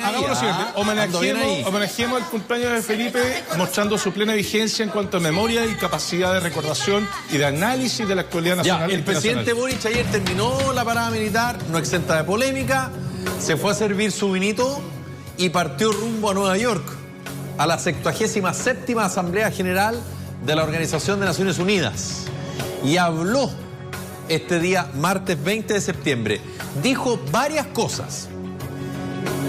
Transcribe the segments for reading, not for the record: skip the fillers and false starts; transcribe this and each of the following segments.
hagamos lo siguiente. Homenajemos el cumpleaños de Felipe mostrando su plena vigencia en cuanto a memoria y capacidad de recordación y de análisis de la actualidad nacional. El presidente Boric ayer terminó la parada militar, no exenta de polémica, se fue a servir su vinito y partió rumbo a Nueva York, a la 77ª Asamblea General de la Organización de Naciones Unidas. Y habló este día, martes 20 de septiembre. Dijo varias cosas.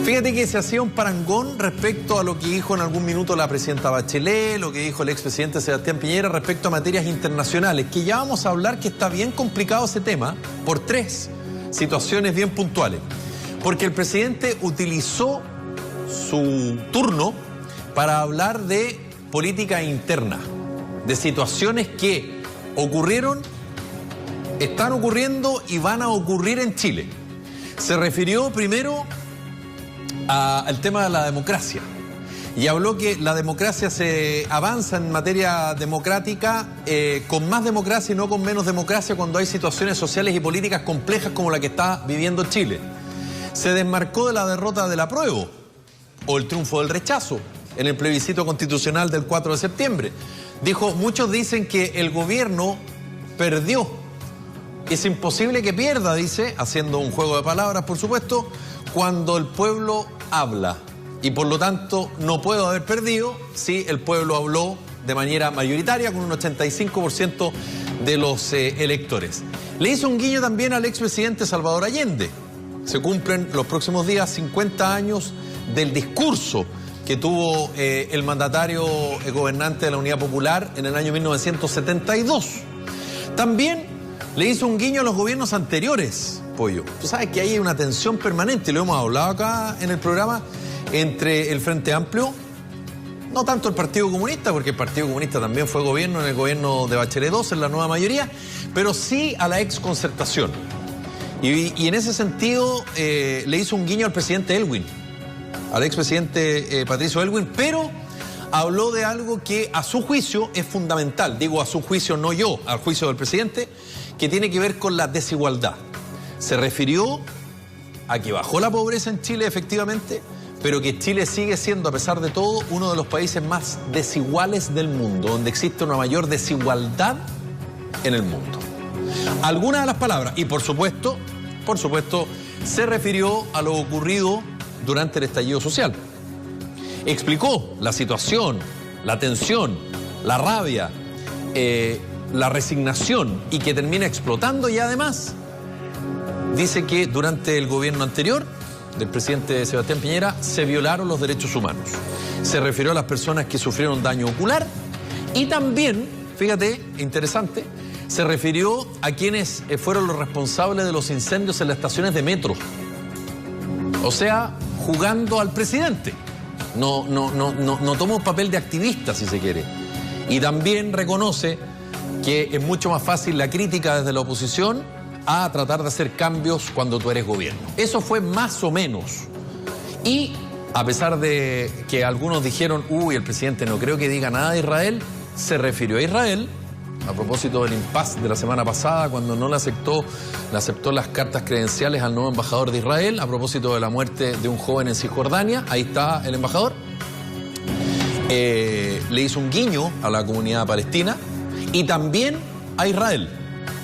Fíjate que se hacía un parangón respecto a lo que dijo en algún minuto la presidenta Bachelet, lo que dijo el expresidente Sebastián Piñera respecto a materias internacionales, que ya vamos a hablar que está bien complicado ese tema por tres situaciones bien puntuales. Porque el presidente utilizó su turno para hablar de política interna, de situaciones que ocurrieron, están ocurriendo y van a ocurrir en Chile. Se refirió primero al tema de la democracia y habló que la democracia se avanza en materia democrática con más democracia y no con menos democracia cuando hay situaciones sociales y políticas complejas como la que está viviendo Chile. Se desmarcó de la derrota del apruebo o el triunfo del rechazo en el plebiscito constitucional del 4 de septiembre. Dijo, muchos dicen que el gobierno perdió. Es imposible que pierda, dice, haciendo un juego de palabras, por supuesto, cuando el pueblo habla. Y por lo tanto, no puedo haber perdido si el pueblo habló de manera mayoritaria con un 85% de los electores. Le hizo un guiño también al expresidente Salvador Allende. Se cumplen los próximos días 50 años del discurso que tuvo el mandatario gobernante de la Unidad Popular en el año 1972. También le hizo un guiño a los gobiernos anteriores, Pollo. Tú sabes que hay una tensión permanente, lo hemos hablado acá en el programa, entre el Frente Amplio, no tanto el Partido Comunista, porque el Partido Comunista también fue gobierno en el gobierno de Bachelet II, en la nueva mayoría, pero sí a la exconcertación. Y en ese sentido le hizo un guiño al presidente Elwin, al expresidente Patricio Elwin, pero habló de algo que a su juicio es fundamental. Digo a su juicio, no yo, al juicio del presidente, que tiene que ver con la desigualdad. Se refirió a que bajó la pobreza en Chile, efectivamente, pero que Chile sigue siendo, a pesar de todo, uno de los países más desiguales del mundo, donde existe una mayor desigualdad en el mundo. Algunas de las palabras, y por supuesto, se refirió a lo ocurrido durante el estallido social. Explicó la situación, la tensión, la rabia, la resignación y que termina explotando, y además dice que durante el gobierno anterior del presidente Sebastián Piñera se violaron los derechos humanos. Se refirió a las personas que sufrieron daño ocular y también, fíjate, interesante, se refirió a quienes fueron los responsables de los incendios en las estaciones de metro. O sea, jugando al presidente. No toma un papel de activista, si se quiere. Y también reconoce que es mucho más fácil la crítica desde la oposición a tratar de hacer cambios cuando tú eres gobierno. Eso fue más o menos. Y a pesar de que algunos dijeron, uy, el presidente no creo que diga nada de Israel, se refirió a Israel, a propósito del impasse de la semana pasada, cuando no le aceptó las cartas credenciales al nuevo embajador de Israel, a propósito de la muerte de un joven en Cisjordania. Ahí está el embajador. Le hizo un guiño a la comunidad palestina y también a Israel,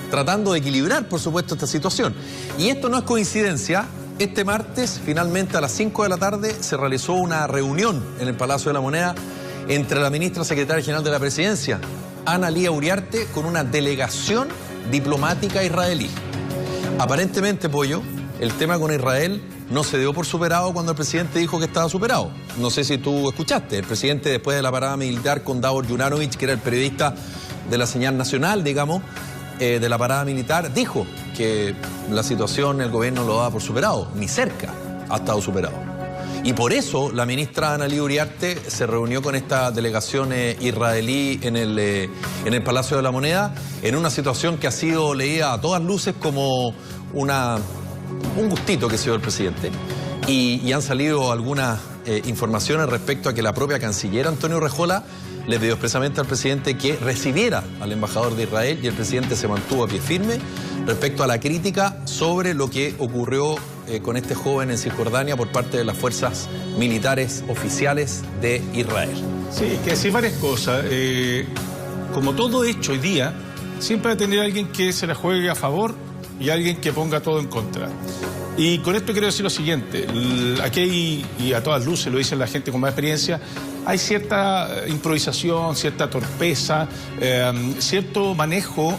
tratando de equilibrar, por supuesto, esta situación. Y esto no es coincidencia. Este martes, finalmente a las 5 de la tarde, se realizó una reunión en el Palacio de la Moneda entre la ministra secretaria general de la Presidencia, Ana Lía Uriarte, con una delegación diplomática israelí. Aparentemente, Pollo, el tema con Israel no se dio por superado cuando el presidente dijo que estaba superado. No sé si tú escuchaste. El presidente, después de la parada militar con Davor Junanovich, que era el periodista de la señal nacional, digamos, de la parada militar, dijo que la situación, el gobierno lo daba por superado. Ni cerca ha estado superado. Y por eso la ministra Ana Lía Uriarte se reunió con esta delegación israelí en el Palacio de la Moneda, en una situación que ha sido leída a todas luces como un gustito que se dio el presidente. Y han salido algunas informaciones respecto a que la propia canciller Antonio Rejola le pidió expresamente al presidente que recibiera al embajador de Israel, y el presidente se mantuvo a pie firme respecto a la crítica sobre lo que ocurrió con este joven en Cisjordania por parte de las fuerzas militares oficiales de Israel. Sí, hay que decir varias cosas. Como todo hecho hoy día, siempre va a tener alguien que se la juegue a favor y alguien que ponga todo en contra. Y con esto quiero decir lo siguiente, aquí y a todas luces, lo dicen la gente con más experiencia, hay cierta improvisación, cierta torpeza, cierto manejo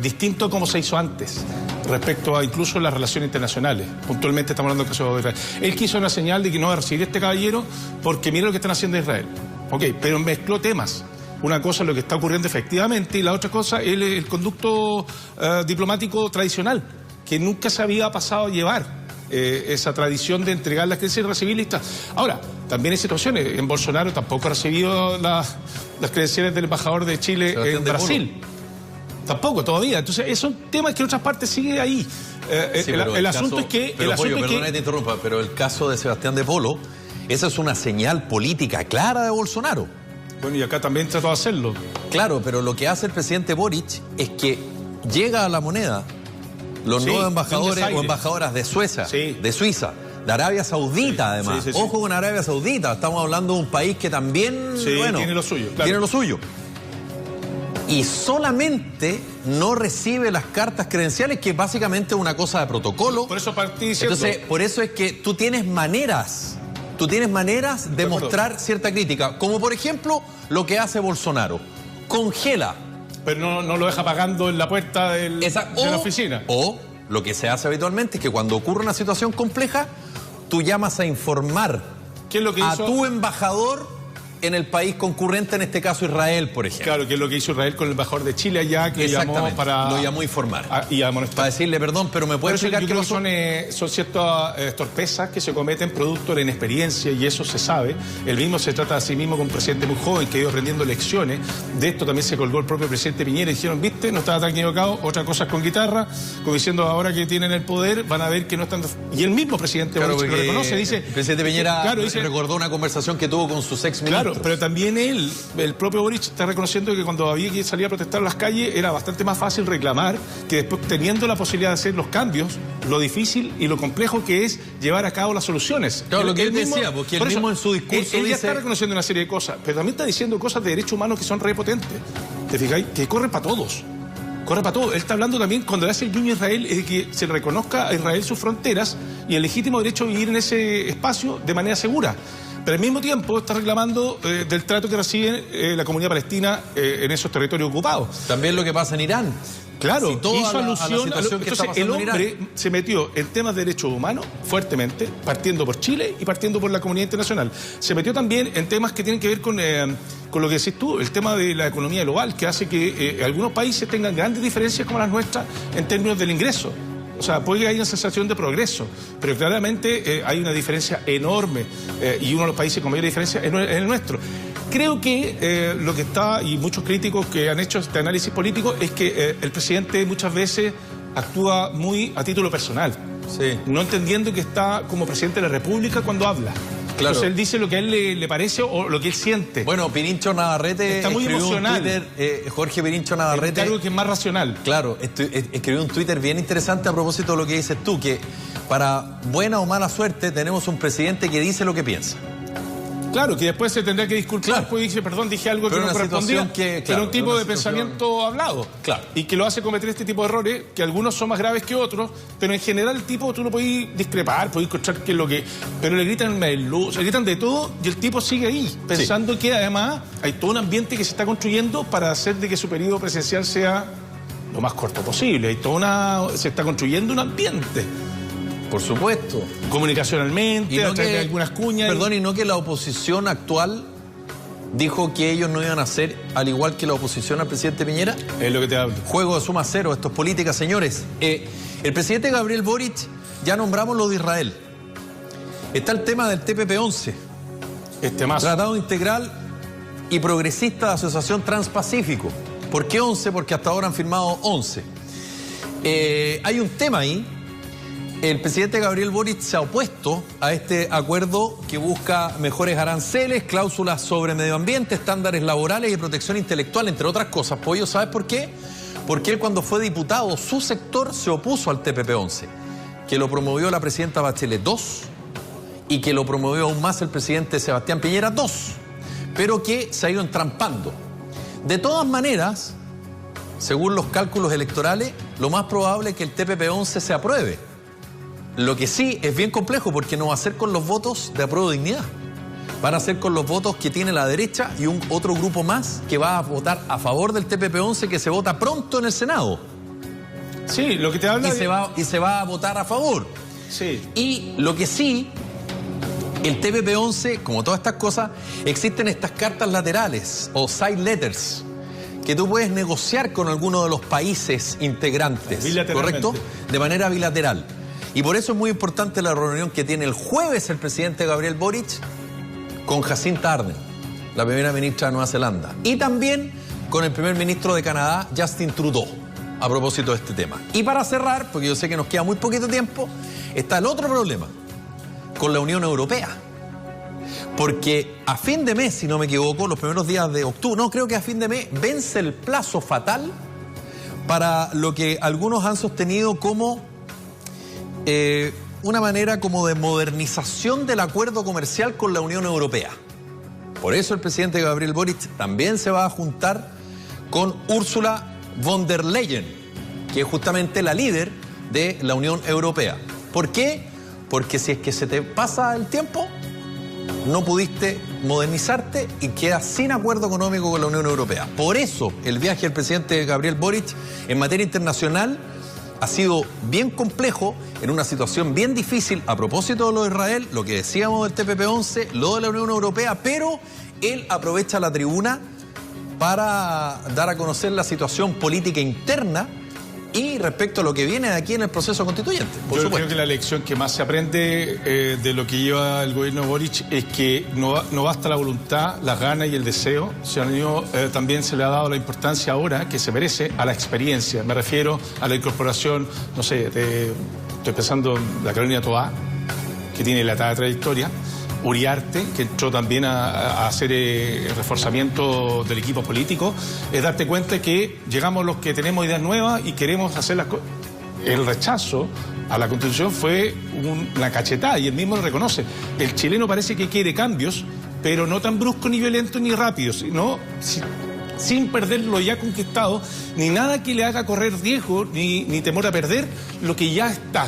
distinto a como se hizo antes, respecto a incluso las relaciones internacionales. Puntualmente estamos hablando del caso de Israel. Él quiso una señal de que no va a recibir a este caballero porque mira lo que están haciendo en Israel. Ok, pero mezcló temas. Una cosa es lo que está ocurriendo efectivamente y la otra cosa es el conducto diplomático tradicional, que nunca se había pasado a llevar. Esa tradición de entregar las credenciales y recibir listas. Ahora, también hay situaciones. En Bolsonaro tampoco ha recibido las credenciales del embajador de Chile en Brasil. Tampoco, todavía. Entonces, es un tema que en otras partes sigue ahí. Sí, el asunto es que... Perdona que te interrumpa, pero el caso de Sebastián de Polo, esa es una señal política clara de Bolsonaro. Bueno, y acá también trató de hacerlo. Claro, pero lo que hace el presidente Boric es que llega a La Moneda los nuevos embajadores o embajadoras de Suiza, de Arabia Saudita además. Ojo con Arabia Saudita, estamos hablando de un país que también, tiene lo suyo. Claro. Tiene lo suyo. Y solamente no recibe las cartas credenciales, que es básicamente una cosa de protocolo. Por eso partí diciendo... Entonces, por eso es que tú tienes maneras de mostrar cierta crítica, como por ejemplo lo que hace Bolsonaro. Congela. Pero no lo deja pagando en la puerta de la oficina. O lo que se hace habitualmente es que cuando ocurre una situación compleja, tú llamas a informar a tu embajador en el país concurrente, en este caso Israel, por ejemplo. Claro, que es lo que hizo Israel con el embajador de Chile allá, que lo llamó a informar. Y a amonestar. Para decirle, perdón, pero me puede explicar que son ciertas torpezas que se cometen producto de la inexperiencia, y eso se sabe. El mismo se trata a sí mismo con un presidente muy joven que ha ido aprendiendo lecciones. De esto también se colgó el propio presidente Piñera y dijeron, viste, no estaba tan equivocado, otra cosa con guitarra, como diciendo ahora que tienen el poder, van a ver que no están... Y el mismo presidente lo reconoce, dice... El presidente Piñera recordó una conversación que tuvo con sus exministros. Claro, pero también el propio Boric está reconociendo que cuando había que salir a protestar a las calles era bastante más fácil reclamar que después, teniendo la posibilidad de hacer los cambios, lo difícil y lo complejo que es llevar a cabo las soluciones. Claro, lo que él decía, porque él mismo en su discurso él ya está reconociendo una serie de cosas, pero también está diciendo cosas de derechos humanos que son repotentes. ¿Te fijáis? Que corren para todos. Corre para todo. Él está hablando también, cuando le hace el guiño a Israel, es de que se reconozca a Israel sus fronteras y el legítimo derecho a vivir en ese espacio de manera segura. Pero al mismo tiempo está reclamando del trato que recibe la comunidad palestina en esos territorios ocupados. También lo que pasa en Irán. Claro, hizo alusión. Entonces el hombre se metió en temas de derechos humanos fuertemente, partiendo por Chile y partiendo por la comunidad internacional. Se metió también en temas que tienen que ver con lo que decís tú, el tema de la economía global, que hace que algunos países tengan grandes diferencias como las nuestras en términos del ingreso. O sea, puede que haya una sensación de progreso, pero claramente hay una diferencia enorme y uno de los países con mayor diferencia es el nuestro. Creo que lo que está, y muchos críticos que han hecho este análisis político, es que el presidente muchas veces actúa muy a título personal, no entendiendo que está como presidente de la República cuando habla. Claro. Entonces él dice lo que a él le parece o lo que él siente. Bueno, Pirincho Navarrete está muy emocional. Jorge Pirincho Navarrete. Algo que es más racional. Claro, escribió un Twitter bien interesante a propósito de lo que dices tú, que para buena o mala suerte tenemos un presidente que dice lo que piensa. Claro, que después se tendrá que disculpar, después dice, perdón, dije algo que no correspondía, pero un tipo de pensamiento hablado. Claro. Y que lo hace cometer este tipo de errores, que algunos son más graves que otros, pero en general el tipo tú no podés discrepar, podés encontrar qué es lo que... Pero le gritan le gritan de todo y el tipo sigue ahí, pensando que además hay todo un ambiente que se está construyendo para hacer de que su periodo presidencial sea lo más corto posible. Se está construyendo un ambiente. Por supuesto. Comunicacionalmente, a través de algunas cuñas. Perdón, y no que la oposición actual dijo que ellos no iban a hacer al igual que la oposición al presidente Piñera. Es lo que te hablo. Juego de suma cero, esto es política, señores. El presidente Gabriel Boric, ya nombramos lo de Israel. Está el tema del TPP-11. Tratado Integral y Progresista de Asociación Transpacífico. ¿Por qué 11? Porque hasta ahora han firmado 11. Hay un tema ahí El presidente Gabriel Boric se ha opuesto a este acuerdo que busca mejores aranceles, cláusulas sobre medio ambiente, estándares laborales y protección intelectual, entre otras cosas. Pollo, ¿sabes por qué? Porque él, cuando fue diputado, su sector se opuso al TPP-11, que lo promovió la presidenta Bachelet 2 y que lo promovió aún más el presidente Sebastián Piñera 2, pero que se ha ido entrampando. De todas maneras, según los cálculos electorales, lo más probable es que el TPP-11 se apruebe. Lo que sí es bien complejo, porque no va a ser con los votos de Apruebo Dignidad. Van a ser con los votos que tiene la derecha y un otro grupo más que va a votar a favor del TPP-11, que se vota pronto en el Senado. Sí, lo que te habla... Y se va a votar a favor. Sí. Y lo que sí, el TPP-11, como todas estas cosas, existen estas cartas laterales o side letters que tú puedes negociar con alguno de los países integrantes, ¿correcto? De manera bilateral. Y por eso es muy importante la reunión que tiene el jueves el presidente Gabriel Boric con Jacinta Ardern, la primera ministra de Nueva Zelanda, y también con el primer ministro de Canadá, Justin Trudeau, a propósito de este tema. Y para cerrar, porque yo sé que nos queda muy poquito tiempo, está el otro problema con la Unión Europea. Porque a fin de mes, si no me equivoco, los primeros días de octubre, no, creo que a fin de mes, vence el plazo fatal para lo que algunos han sostenido como una manera como de modernización del acuerdo comercial con la Unión Europea. Por eso el presidente Gabriel Boric también se va a juntar con Ursula von der Leyen, que es justamente la líder de la Unión Europea. ¿Por qué? Porque si es que se te pasa el tiempo, no pudiste modernizarte y quedas sin acuerdo económico con la Unión Europea. Por eso el viaje del presidente Gabriel Boric en materia internacional ha sido bien complejo, en una situación bien difícil, a propósito de lo de Israel, lo que decíamos del TPP-11, lo de la Unión Europea, pero él aprovecha la tribuna para dar a conocer la situación política interna y respecto a lo que viene de aquí en el proceso constituyente. Yo creo que la lección que más se aprende de lo que lleva el gobierno de Boric es que no basta la voluntad, las ganas y el deseo, sino también se le ha dado la importancia ahora que se merece a la experiencia. Me refiero a la incorporación, no sé, estoy pensando en la Carolina Toá, que tiene la trayectoria, Uriarte, que entró también a hacer reforzamiento del equipo político, es darte cuenta que llegamos los que tenemos ideas nuevas y queremos hacer las cosas. El rechazo a la Constitución fue una cachetada y él mismo lo reconoce. El chileno parece que quiere cambios, pero no tan bruscos ni violentos ni rápidos, sino sin perder lo ya conquistado, ni nada que le haga correr riesgo ni temor a perder lo que ya está.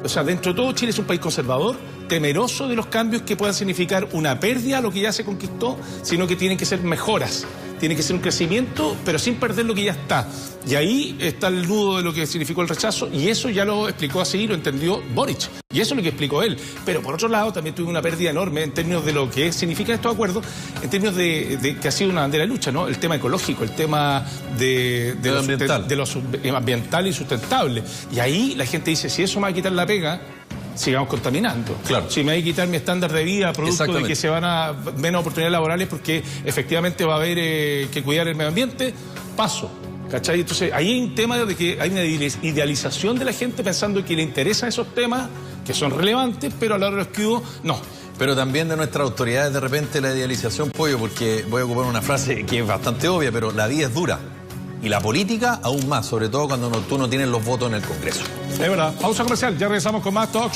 O sea, dentro de todo, Chile es un país conservador, temeroso de los cambios que puedan significar una pérdida a lo que ya se conquistó, sino que tienen que ser mejoras, tiene que ser un crecimiento, pero sin perder lo que ya está. Y ahí está el nudo de lo que significó el rechazo, y eso ya lo explicó así, lo entendió Boric, y eso es lo que explicó él. Pero por otro lado, también tuvo una pérdida enorme en términos de lo que significan estos acuerdos, en términos de que ha sido una bandera de lucha, ¿no? El tema ecológico, el tema de lo ambiental y sustentable. Y ahí la gente dice, si eso me va a quitar la pega, sigamos contaminando. Claro. Si me hay que quitar mi estándar de vida producto de que se van a menos oportunidades laborales porque efectivamente va a haber que cuidar el medio ambiente, paso. ¿Cachai? Entonces, ahí hay un tema de que hay una idealización de la gente pensando que le interesan esos temas que son relevantes, pero a la hora de los que hubo, no. Pero también de nuestras autoridades de repente la idealización, Pollo, porque voy a ocupar una frase que es bastante obvia, pero la vida es dura. Y la política aún más, sobre todo cuando tú no tienes los votos en el Congreso. Es verdad. Pausa comercial, ya regresamos con más Talk